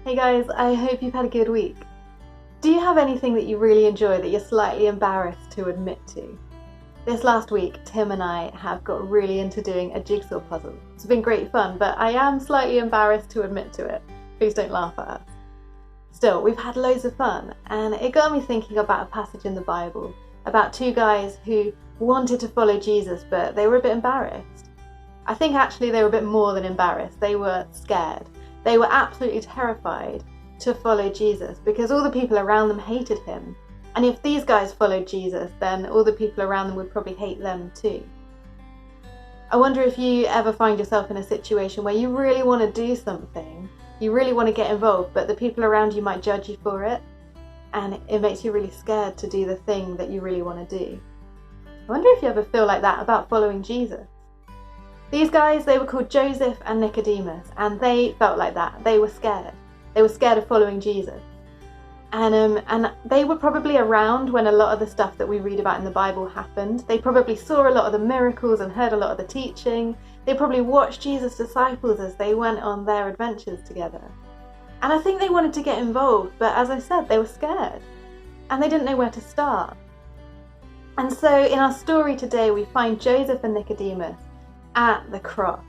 Hey guys, I hope you've had a good week. Do you have anything that you really enjoy that you're slightly embarrassed to admit to? This last week, Tim and I have got really into doing a jigsaw puzzle. It's been great fun, but I am slightly embarrassed to admit to it. Please don't laugh at us. Still, we've had loads of fun, and it got me thinking about a passage in the Bible about two guys who wanted to follow Jesus, but they were a bit embarrassed. I think actually they were a bit more than embarrassed. They were scared. They were absolutely terrified to follow Jesus because all the people around them hated him. And if these guys followed Jesus, then all the people around them would probably hate them too. I wonder if you ever find yourself in a situation where you really want to do something, you really want to get involved, but the people around you might judge you for it, and it makes you really scared to do the thing that you really want to do. I wonder if you ever feel like that about following Jesus. These guys, they were called Joseph and Nicodemus, and they felt like that. They were scared. They were scared of following Jesus. And they were probably around when a lot of the stuff that we read about in the Bible happened. They probably saw a lot of the miracles and heard a lot of the teaching. They probably watched Jesus' disciples as they went on their adventures together. And I think they wanted to get involved, but as I said, they were scared. And they didn't know where to start. And so in our story today, we find Joseph and Nicodemus at the cross.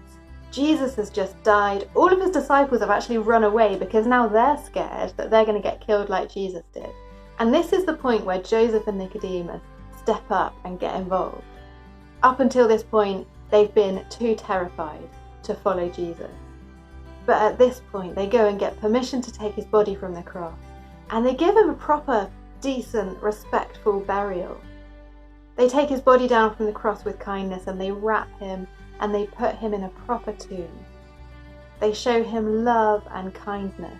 Jesus has just died. All of his disciples have actually run away because now they're scared that they're going to get killed like Jesus did. And this is the point where Joseph and Nicodemus step up and get involved. Up until this point, they've been too terrified to follow Jesus. But at this point, they go and get permission to take his body from the cross. And they give him a proper, decent, respectful burial. They take his body down from the cross with kindness and they wrap him and they put him in a proper tomb. They show him love and kindness.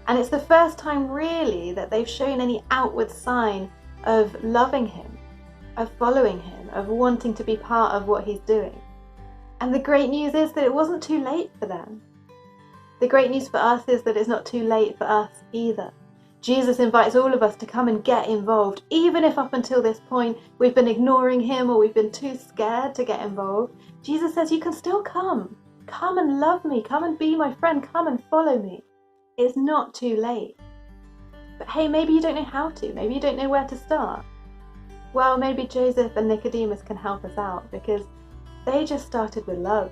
And it's the first time really that they've shown any outward sign of loving him, of following him, of wanting to be part of what he's doing. And the great news is that it wasn't too late for them. The great news for us is that it's not too late for us either. Jesus invites all of us to come and get involved, even if up until this point we've been ignoring him or we've been too scared to get involved. Jesus says you can still come. Come and love me. Come and be my friend. Come and follow me. It's not too late. But hey, maybe you don't know how to. Maybe you don't know where to start. Well, maybe Joseph and Nicodemus can help us out because they just started with love.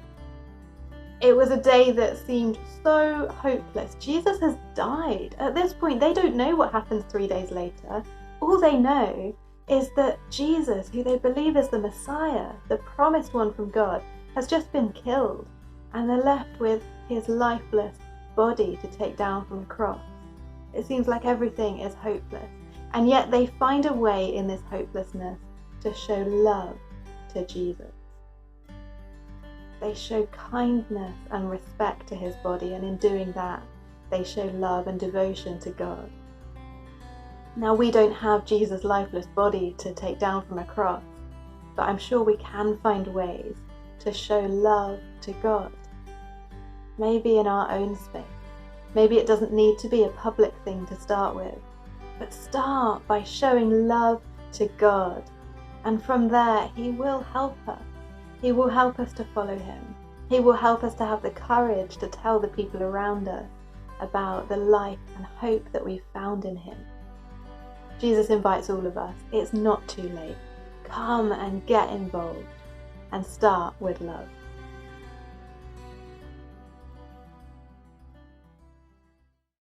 It was a day that seemed so hopeless. Jesus has died. At this point, they don't know what happens 3 days later. All they know is that Jesus, who they believe is the Messiah, the promised one from God, has just been killed. And they're left with his lifeless body to take down from the cross. It seems like everything is hopeless. And yet they find a way in this hopelessness to show love to Jesus. They show kindness and respect to his body, and in doing that, they show love and devotion to God. Now, we don't have Jesus' lifeless body to take down from a cross, but I'm sure we can find ways to show love to God. Maybe in our own space. Maybe it doesn't need to be a public thing to start with, but start by showing love to God. And from there, he will help us. He will help us to follow him. He will help us to have the courage to tell the people around us about the life and hope that we've found in him. Jesus invites all of us. It's not too late. Come and get involved and start with love.